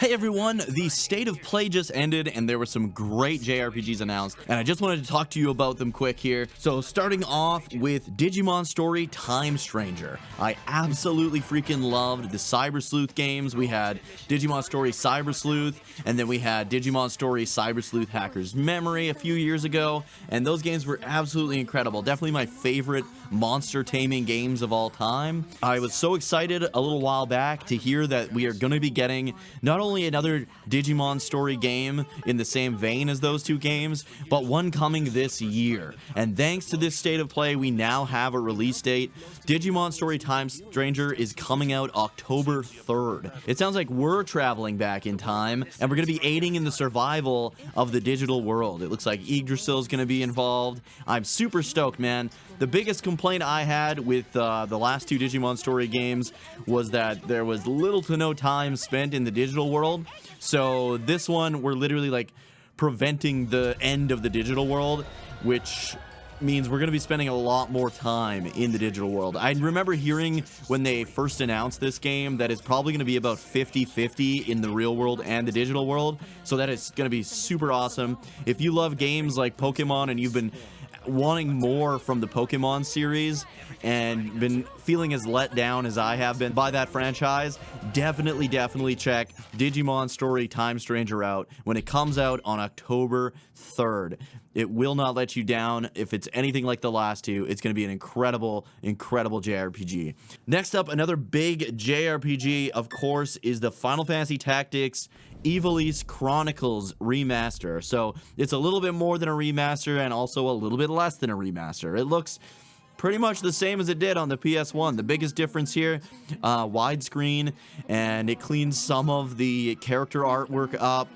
Hey everyone, the State of Play just ended and there were some great JRPGs announced, and I just wanted to talk to you about them quick here. So starting off with Digimon Story Time Stranger. I absolutely freaking loved the Cyber Sleuth games. We had Digimon Story Cyber Sleuth, and then we had Digimon Story Cyber Sleuth Hacker's Memory a few years ago, and those games were absolutely incredible. Definitely my favorite monster taming games of all time. I was so excited a little while back to hear that we are going to be getting not only another Digimon Story game in the same vein as those two games, but one coming this year. And thanks to this State of Play, we now have a release date. Digimon Story Time Stranger is coming out October 3rd. It sounds like we're traveling back in time, and we're going to be aiding in the survival of the digital world. It looks like Yggdrasil is going to be involved. I'm super stoked, man. The biggest complaint I had with the last two Digimon Story games was that there was little to no time spent in the digital world. So this one, we're literally like preventing the end of the digital world, which means we're going to be spending a lot more time in the digital world. I remember hearing when they first announced this game that it's probably going to be about 50-50 in the real world and the digital world, so that it's going to be super awesome. If you love games like Pokemon and you've been wanting more from the Pokemon series and been feeling as let down as I have been by that franchise, definitely check Digimon Story Time Stranger out when it comes out on October 3rd. It will not let you down. If it's anything like the last two, it's going to be an incredible JRPG. Next up, another big JRPG, of course, is the Final Fantasy Tactics Ivalice Chronicles remaster. So it's a little bit more than a remaster and also a little bit less than a remaster. It looks pretty much the same as it did on the PS1. The biggest difference here, widescreen, and it cleans some of the character artwork up.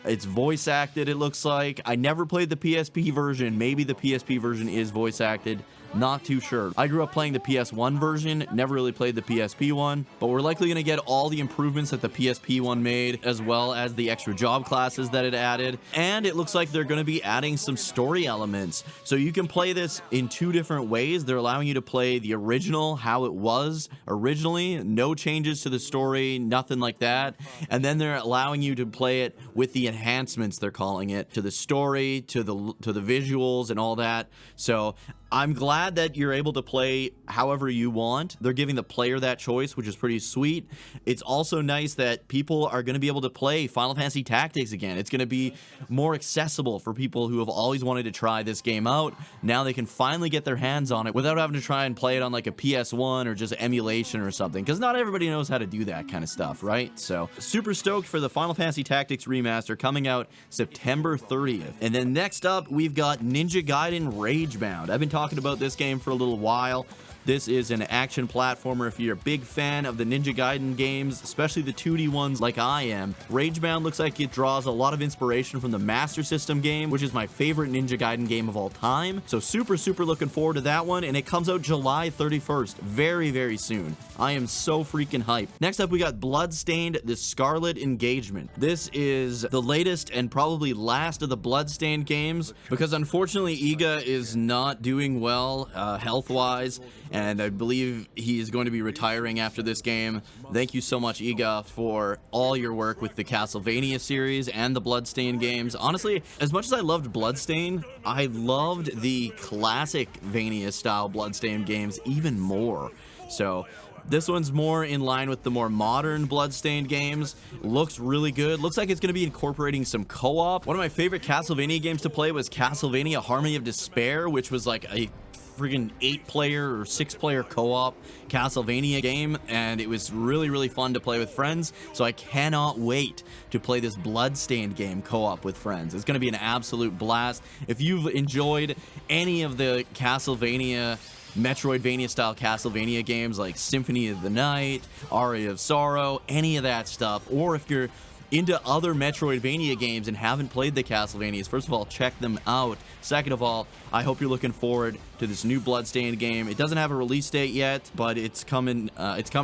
It's voice acted, it looks like. I never played the PSP version. Maybe the PSP version is voice acted. Not too sure. I grew up playing the PS1 version, never really played the PSP one, but we're likely going to get all the improvements that the PSP one made, as well as the extra job classes that it added. And it looks like they're going to be adding some story elements. So you can play this in two different ways. They're allowing you to play the original, how it was originally, no changes to the story, nothing like that. And then they're allowing you to play it with the enhancements, they're calling it, to the story, to the visuals and all that. So I'm glad that you're able to play however you want. They're giving the player that choice, which is pretty sweet. It's also nice that people are going to be able to play Final Fantasy Tactics again. It's going to be more accessible for people who have always wanted to try this game out. Now they can finally get their hands on it without having to try and play it on like a PS1 or just emulation or something, because not everybody knows how to do that kind of stuff, right? So super stoked for the Final Fantasy Tactics remaster coming out September 30th. And then next up, we've got Ninja Gaiden Ragebound. I've been talking about this game for a little while. This is an action platformer. If you're a big fan of the Ninja Gaiden games, especially the 2D ones like I am, Ragebound looks like it draws a lot of inspiration from the Master System game, which is my favorite Ninja Gaiden game of all time. So super looking forward to that one, and it comes out July 31st, very soon. I am so freaking hyped. Next up, we got Bloodstained, the Scarlet Engagement. This is the latest and probably last of the Bloodstained games, because unfortunately Iga is not doing well health-wise, and I believe he is going to be retiring after this game. Thank you so much, Iga, for all your work with the Castlevania series and the Bloodstained games. Honestly, as much as I loved Bloodstained, I loved the classic Vania-style Bloodstained games even more. So this one's more in line with the more modern Bloodstained games. Looks really good. Looks like it's going to be incorporating some co-op. One of my favorite Castlevania games to play was Castlevania Harmony of Despair, which was like a friggin' 8-player or 6-player co-op Castlevania game, and it was really fun to play with friends. So I cannot wait to play this Bloodstained game co-op with friends. It's going to be an absolute blast. If you've enjoyed any of the Castlevania, Metroidvania style Castlevania games like Symphony of the Night, Aria of Sorrow, any of that stuff, or if you're into other Metroidvania games and haven't played the Castlevanias, first of all, check them out. Second of all, I hope you're looking forward to this new Bloodstained game. It doesn't have a release date yet, but it's coming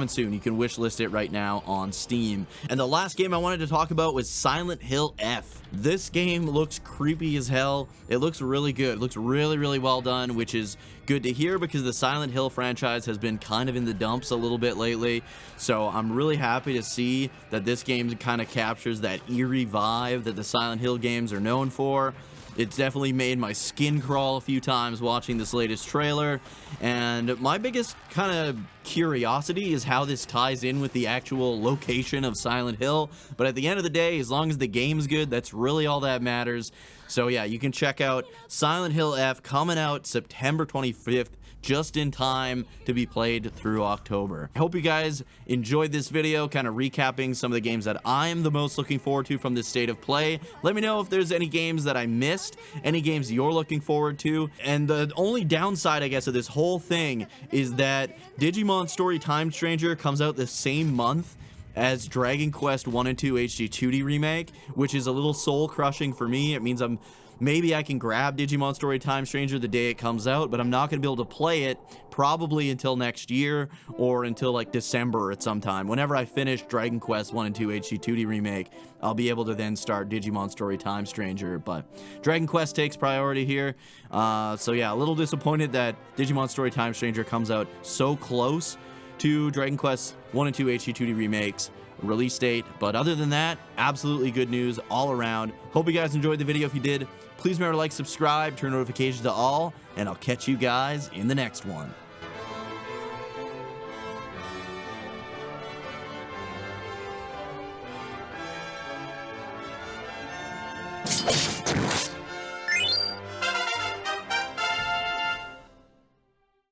soon. You can wish list it right now on Steam. And the last game I wanted to talk about was Silent Hill F. This game looks creepy as hell. It looks really good. It looks really, really well done, which is good to hear because the Silent Hill franchise has been kind of in the dumps a little bit lately. So I'm really happy to see that this game kind of captures that eerie vibe that the Silent Hill games are known for. It's definitely made my skin crawl a few times watching this latest trailer, and my biggest kind of curiosity is how this ties in with the actual location of Silent Hill. But at the end of the day, as long as the game's good, that's really all that matters. So yeah, you can check out Silent Hill F coming out September 25th, just in time to be played through October. I hope you guys enjoyed this video, kind of recapping some of the games that I'm the most looking forward to from this state of play. Let me know if there's any games that I missed, any games you're looking forward to. And the only downside, I guess, of this whole thing is that Digimon Story Time Stranger comes out the same month as Dragon Quest 1 and 2 HD 2D Remake, which is a little soul-crushing for me. It means maybe I can grab Digimon Story Time Stranger the day it comes out, but I'm not going to be able to play it probably until next year or until like December at some time. Whenever I finish Dragon Quest 1 and 2 HD 2D Remake, I'll be able to then start Digimon Story Time Stranger, but Dragon Quest takes priority here. So yeah, a little disappointed that Digimon Story Time Stranger comes out so close to Dragon Quest 1 and 2 HD 2D Remakes release date, but other than that, absolutely good news all around. Hope you guys enjoyed the video. If you did, please remember to like, subscribe, turn notifications to all, and I'll catch you guys in the next one.